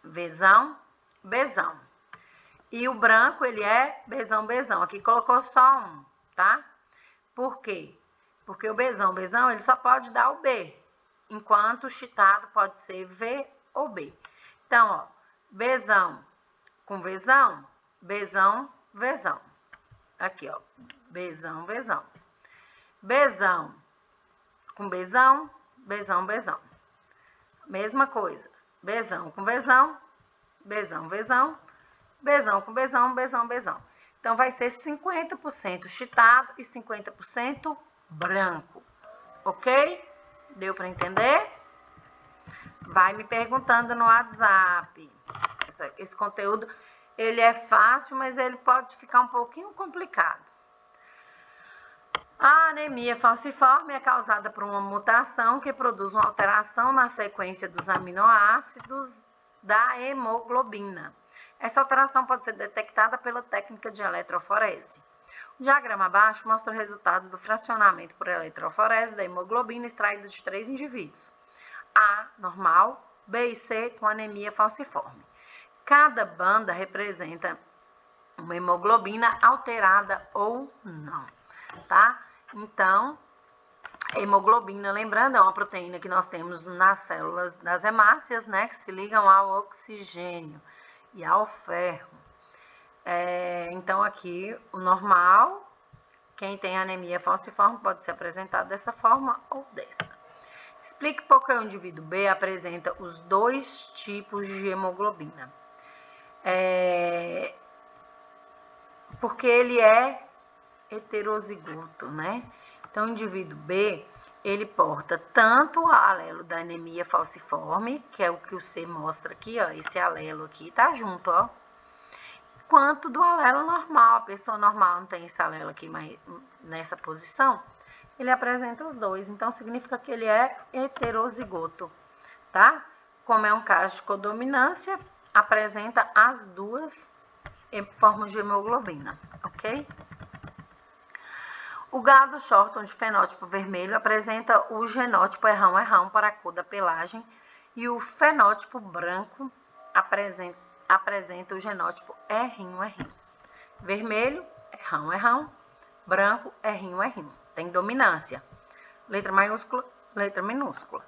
S1: Vzão, Bzão. E o branco, ele é Bzão, Bzão. Aqui colocou só um, tá? Por quê? Porque o Bzão, Bzão, ele só pode dar o B, enquanto o chitado pode ser V ou B. Então, ó, Bzão com Vzão, Bzão, Vzão. Aqui, ó, Bzão, Vzão. Bzão com Bzão, Bzão, Bzão. Mesma coisa. Bzão com Vzão, Bzão, Vzão. Bzão com Bzão, Bzão, Bzão. Então, vai ser 50% chitado e 50% branco. Ok? Deu para entender? Vai me perguntando no WhatsApp. Esse conteúdo, ele é fácil, mas ele pode ficar um pouquinho complicado. A anemia falciforme é causada por uma mutação que produz uma alteração na sequência dos aminoácidos da hemoglobina. Essa alteração pode ser detectada pela técnica de eletroforese. O diagrama abaixo mostra o resultado do fracionamento por eletroforese da hemoglobina extraída de 3 indivíduos. A, normal, B e C com anemia falciforme. Cada banda representa uma hemoglobina alterada ou não, tá? Então, a hemoglobina, lembrando, é uma proteína que nós temos nas células das hemácias, né, que se ligam ao oxigênio e ao ferro. Então, aqui, o normal, quem tem anemia falciforme pode ser apresentado dessa forma ou dessa. Explique por que o indivíduo B apresenta os 2 tipos de hemoglobina. Porque ele é heterozigoto, né? Então, o indivíduo B, ele porta tanto o alelo da anemia falciforme, que é o que o C mostra aqui, ó, esse alelo aqui tá junto, ó, quanto do alelo normal. A pessoa normal não tem esse alelo aqui, mas nessa posição, ele apresenta os 2, então significa que ele é heterozigoto, tá? Como é um caso de codominância, apresenta as 2 formas de hemoglobina, ok? O gado Shorton de fenótipo vermelho apresenta o genótipo errão para a cor da pelagem e o fenótipo branco apresenta o genótipo errinho. Vermelho, errão, branco, errinho. Tem dominância. Letra maiúscula, letra minúscula.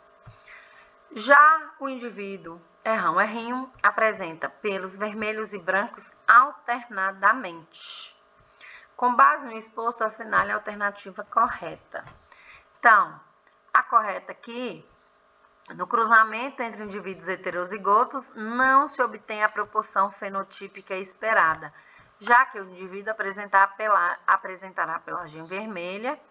S1: Já o indivíduo errinho apresenta pelos vermelhos e brancos alternadamente. Com base no exposto, assinale a alternativa correta. Então, a correta aqui, no cruzamento entre indivíduos heterozigotos, não se obtém a proporção fenotípica esperada, já que o indivíduo apresentará pelagem vermelha,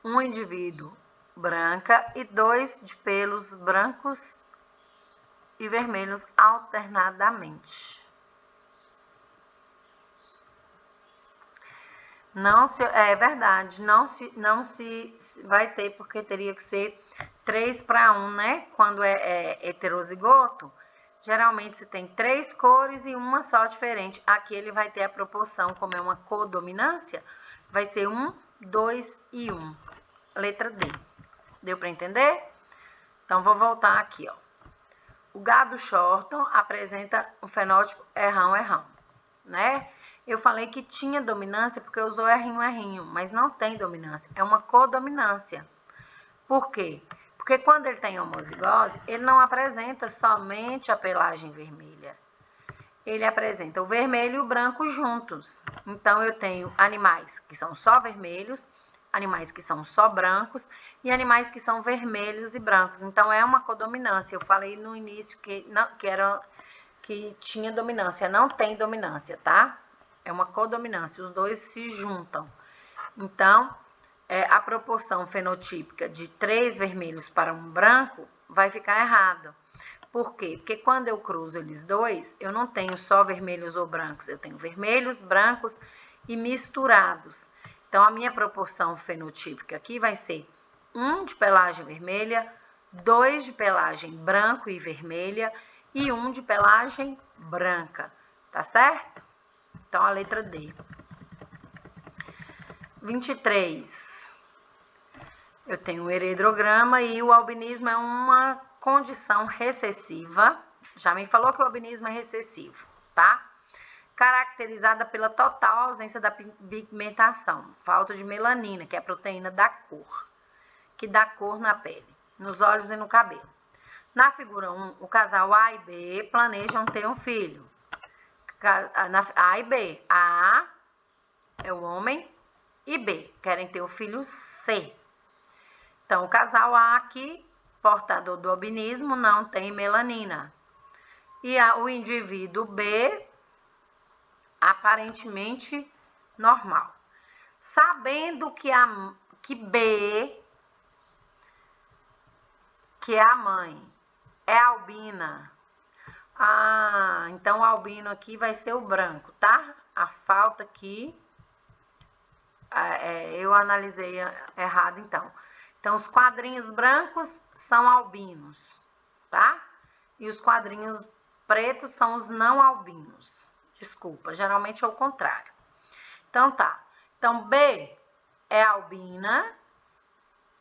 S1: um indivíduo branca e 2 de pelos brancos e vermelhos alternadamente. É verdade, não se vai ter, porque teria que ser 3 para 1, né? Quando é heterozigoto, geralmente se tem 3 cores e uma só diferente. Aqui ele vai ter a proporção, como é uma codominância, vai ser 1, 2 e 1. Letra D. Deu para entender? Então, vou voltar aqui, ó. O gado Shorton apresenta um fenótipo errão, né? Eu falei que tinha dominância porque usou errinho, mas não tem dominância. É uma codominância. Por quê? Porque Porque quando ele tem homozigose, ele não apresenta somente a pelagem vermelha. Ele apresenta o vermelho e o branco juntos. Então, eu tenho animais que são só vermelhos, animais que são só brancos e animais que são vermelhos e brancos. Então, é uma codominância. Eu falei no início que tinha dominância. Não tem dominância, tá? É uma codominância. Os dois se juntam. Então, a proporção fenotípica de 3 vermelhos para um branco vai ficar errado. Por quê? Porque quando eu cruzo eles dois, eu não tenho só vermelhos ou brancos, eu tenho vermelhos, brancos e misturados. Então, a minha proporção fenotípica aqui vai ser 1 de pelagem vermelha, 2 de pelagem branco e vermelha e 1 de pelagem branca, tá certo? Então, a letra D. 23. Eu tenho o heredrograma e o albinismo é uma condição recessiva. Já me falou que o albinismo é recessivo, tá? Caracterizada pela total ausência da pigmentação, falta de melanina, que é a proteína da cor, que dá cor na pele, nos olhos e no cabelo. Na figura 1, o casal A e B planejam ter um filho. A e B. A é o homem e B querem ter o filho C. Então, o casal A aqui, portador do albinismo, não tem melanina. E o indivíduo B, aparentemente normal. Sabendo que B, que é a mãe, é albina. Então o albino aqui vai ser o branco, tá? A falta aqui, eu analisei errado, então. Então, os quadrinhos brancos são albinos, tá? E os quadrinhos pretos são os não albinos. Desculpa, geralmente é o contrário. Então, tá. Então, B é albina,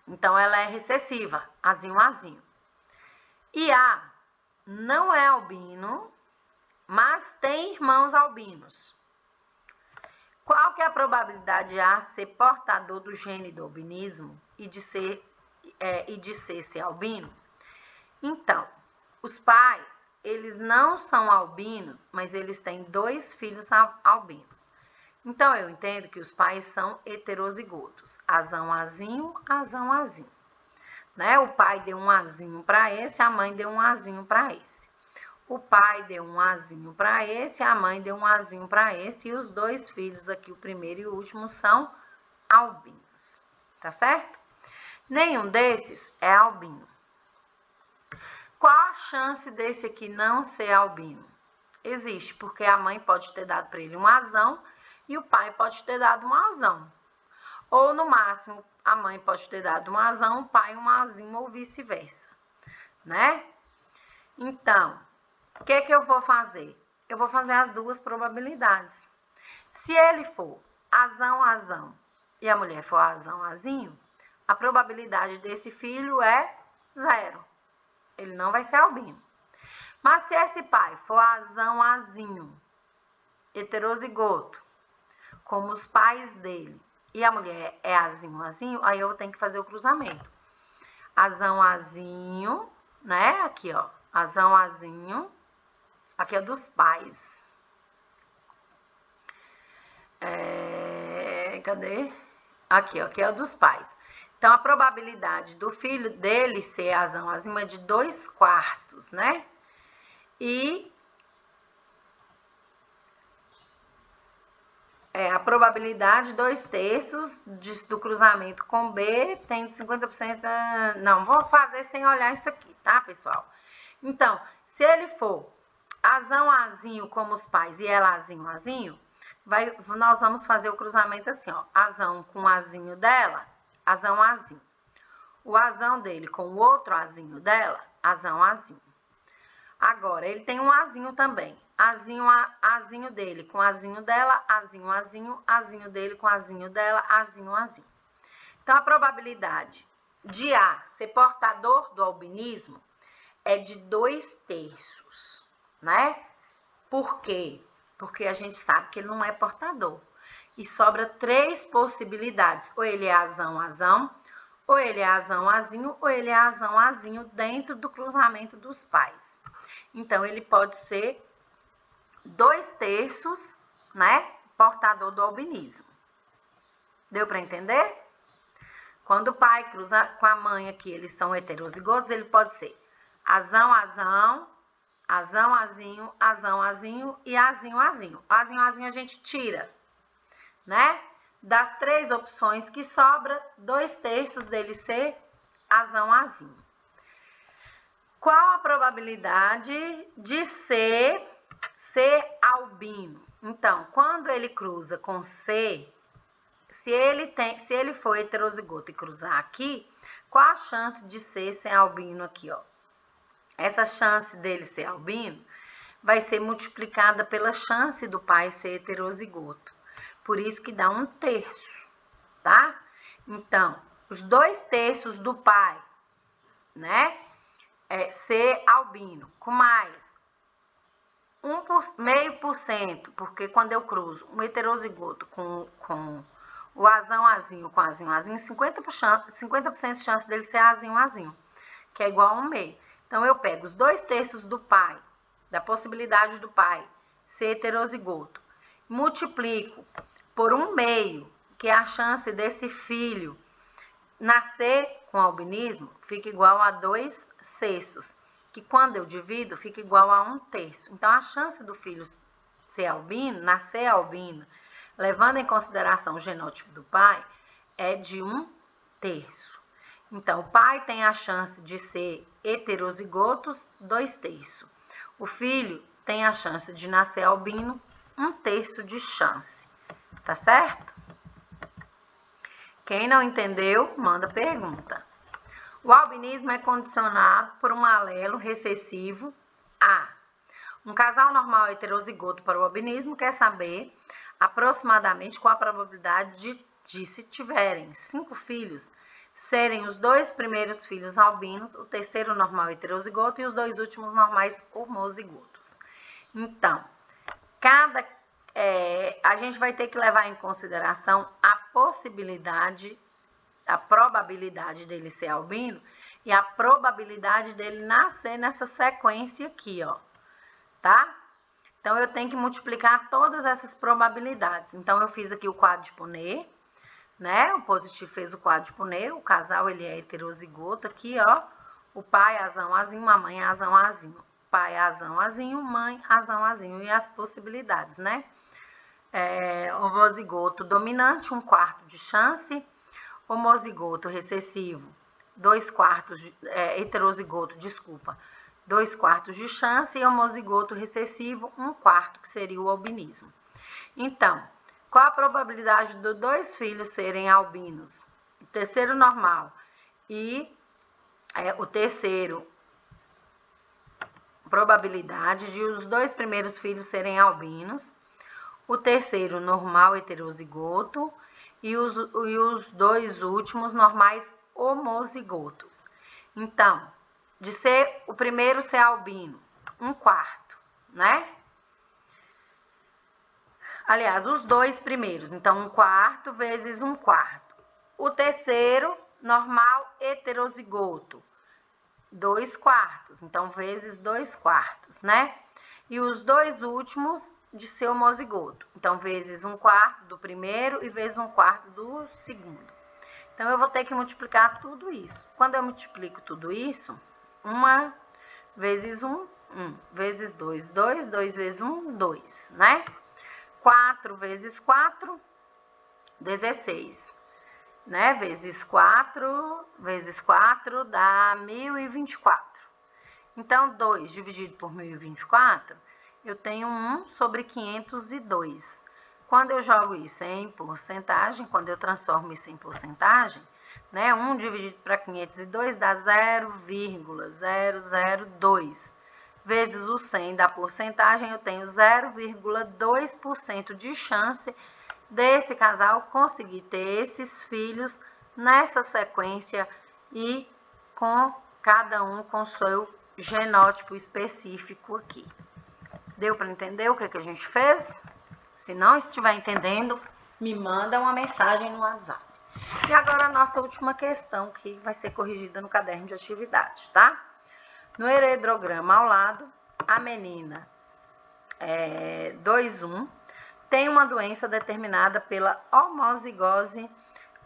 S1: então ela é recessiva, azinho, azinho. E A não é albino, mas tem irmãos albinos. Qual que é a probabilidade de A ser portador do gene do albinismo e de ser albino? Então, os pais, eles não são albinos, mas eles têm 2 filhos albinos. Então, eu entendo que os pais são heterozigotos, azão, azinho, azão, azinho. Né? O pai deu um azinho para esse, a mãe deu um azinho para esse. O pai deu um azinho para esse, a mãe deu um azinho para esse, e os 2 filhos aqui, o primeiro e o último, são albinos, tá certo? Nenhum desses é albino. Qual a chance desse aqui não ser albino? Existe, porque a mãe pode ter dado para ele um azão e o pai pode ter dado um azão. Ou, no máximo, a mãe pode ter dado um azão, o pai um azinho ou vice-versa, né? Então, o que eu vou fazer? Eu vou fazer as 2 probabilidades. Se ele for azão, azão e a mulher for azão, azinho, a probabilidade desse filho é 0. Ele não vai ser albino. Mas se esse pai for azão, azinho, heterozigoto, como os pais dele, e a mulher é azinho, azinho, aí eu tenho que fazer o cruzamento. Azão, azinho, né? Aqui, ó. Azão, azinho. Aqui é dos pais. Cadê? Aqui, ó. Aqui é o dos pais. Então, a probabilidade do filho dele ser azão, azinho é de 2/4, né? E a probabilidade 2/3 do cruzamento com B tem de 50%. Não, vou fazer sem olhar isso aqui, tá, pessoal? Então, se ele for azão, azinho como os pais e ela azinho, azinho, nós vamos fazer o cruzamento assim, ó. Azão com o azinho dela, azão, azinho. O azão dele com o outro azinho dela, azão, azinho. Agora, ele tem um azinho também. Azinho dele com azinho dela, azinho, azinho, azinho dele com azinho dela, azinho, azinho. Então, a probabilidade de A ser portador do albinismo é de 2/3, né? Por quê? Porque a gente sabe que ele não é portador. E sobra 3 possibilidades. Ou ele é azão, azão, Ou ele é azão, azinho, ou ele é azão, azinho dentro do cruzamento dos pais. Então, ele pode ser 2/3, né, portador do albinismo. Deu para entender? Quando o pai cruza com a mãe aqui, eles são heterozigotos, ele pode ser azão, azão, azão, azinho, azão, azinho e azinho, azinho. Azinho, azinho a gente tira, né? Das 3 opções que sobra, 2/3 dele ser azão, azinho. Qual a probabilidade de ser albino? Então, quando ele cruza com C, se ele for heterozigoto e cruzar aqui, qual a chance de ser albino aqui, ó? Essa chance dele ser albino vai ser multiplicada pela chance do pai ser heterozigoto. Por isso que dá 1/3, tá? Então, os 2/3 do pai, né? Ser albino, com mais 0,5%, porque quando eu cruzo um heterozigoto com o azão, azinho com azinho, azinho, 50% de chance dele ser azinho, azinho, que é igual a 1/2. Então, eu pego os 2/3 do pai, da possibilidade do pai ser heterozigoto, multiplico por 1/2, que é a chance desse filho nascer com albinismo, fica igual a 2/6, que quando eu divido, fica igual a 1/3. Então, a chance do filho ser albino, nascer albino, levando em consideração o genótipo do pai, é de 1/3. Então, o pai tem a chance de ser heterozigotos, 2/3. O filho tem a chance de nascer albino, 1/3 de chance. Tá certo? Quem não entendeu, manda pergunta. O albinismo é condicionado por um alelo recessivo A. Um casal normal heterozigoto para o albinismo quer saber aproximadamente qual a probabilidade de se tiverem 5 filhos, serem os 2 primeiros filhos albinos, o terceiro normal heterozigoto e os 2 últimos normais homozigotos. Então, a gente vai ter que levar em consideração a probabilidade dele ser albino e a probabilidade dele nascer nessa sequência aqui, ó, tá? Então, eu tenho que multiplicar todas essas probabilidades. Então, eu fiz aqui o quadro de Punnett, né? O positivo fez o quadro de Punnett, o casal, ele é heterozigoto aqui, ó. O pai, azão, azinho, a mãe, azão, azinho. Pai, azão, azinho, mãe, azão, azinho. E as possibilidades, né? Homozigoto dominante, 1/4 de chance. Homozigoto recessivo, 2/4, heterozigoto, desculpa, 2/4 de chance, e homozigoto recessivo, 1/4, que seria o albinismo. Então, qual a probabilidade dos 2 filhos serem albinos? O terceiro normal e o terceiro, probabilidade de os 2 primeiros filhos serem albinos, o terceiro normal heterozigoto e os 2 últimos normais homozigotos. Então, de ser o primeiro ser albino, 1/4, né? Aliás, os 2 primeiros, então 1/4 vezes 1/4. O terceiro, normal heterozigoto, 2/4, então vezes 2/4, né? E os 2 últimos de ser homozigoto, então vezes 1/4 do primeiro e vezes 1/4 do segundo. Então, eu vou ter que multiplicar tudo isso. Quando eu multiplico tudo isso, 1 vezes 1, 1, vezes 2, 2, 2 vezes 1, 2, né? 4 vezes 4, 16, né? Vezes 4 dá 1024. Então, 2 dividido por 1024, eu tenho 1/502. Quando eu jogo isso em porcentagem, quando eu transformo isso em porcentagem, né? 1 dividido para 502 dá 0,002. Vezes o 100 da porcentagem, eu tenho 0,2% de chance desse casal conseguir ter esses filhos nessa sequência e com cada um com seu genótipo específico aqui. Deu para entender o que a gente fez? Se não estiver entendendo, me manda uma mensagem no WhatsApp. E agora a nossa última questão, que vai ser corrigida no caderno de atividade, tá? No heredograma ao lado, a menina 2.1 tem uma doença determinada pela homozigose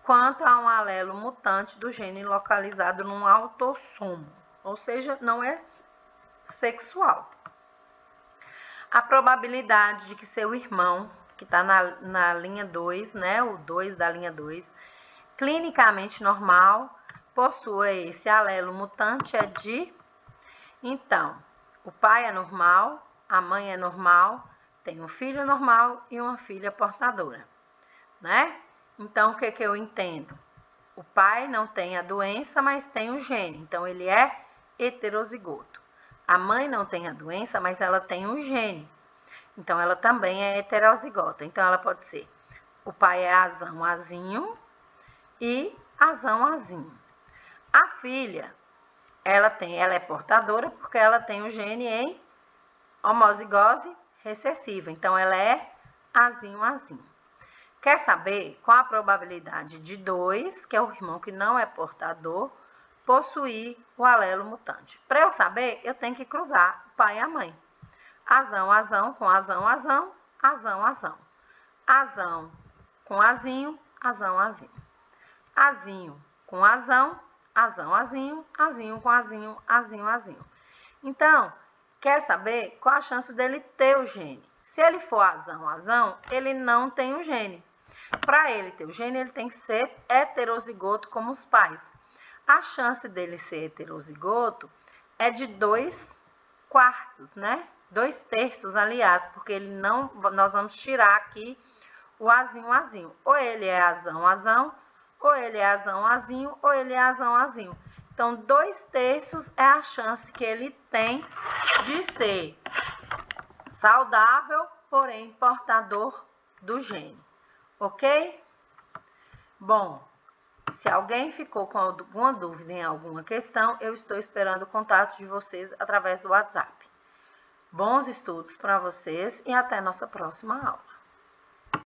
S1: quanto a um alelo mutante do gene localizado num autossomo, ou seja, não é sexual. A probabilidade de que seu irmão, que está na linha 2, né, o 2 da linha 2, clinicamente normal, possua esse alelo mutante é de... Então, o pai é normal, a mãe é normal, tem um filho normal e uma filha portadora, né? Então, o que eu entendo? O pai não tem a doença, mas tem o gene, então ele é heterozigoto. A mãe não tem a doença, mas ela tem o gene, então ela também é heterozigota. Então, ela pode ser, o pai é azão azinho e azão azinho. A filha, ela é portadora porque ela tem o gene em homozigose recessiva, então ela é azinho azinho. Quer saber qual a probabilidade de 2, que é o irmão que não é portador, possuir o alelo mutante? Para eu saber, eu tenho que cruzar o pai e a mãe. Azão, azão com azão, azão, azão, azão. Azão com azinho, azão, azinho. Azinho com azão, azão, azinho, azinho com azinho, azinho, azinho. Então, quer saber qual a chance dele ter o gene? Se ele for azão, azão, ele não tem o gene. Para ele ter o gene, ele tem que ser heterozigoto como os pais. A chance dele ser heterozigoto é de 2/4, né? 2/3, aliás, porque ele não, nós vamos tirar aqui o azinho, azinho. Ou ele é azão, azão, ou ele é azão, azinho, ou ele é azão, azinho. Então, 2/3 é a chance que ele tem de ser saudável, porém portador do gene. Ok? Bom, se alguém ficou com alguma dúvida em alguma questão, eu estou esperando o contato de vocês através do WhatsApp. Bons estudos para vocês e até nossa próxima aula.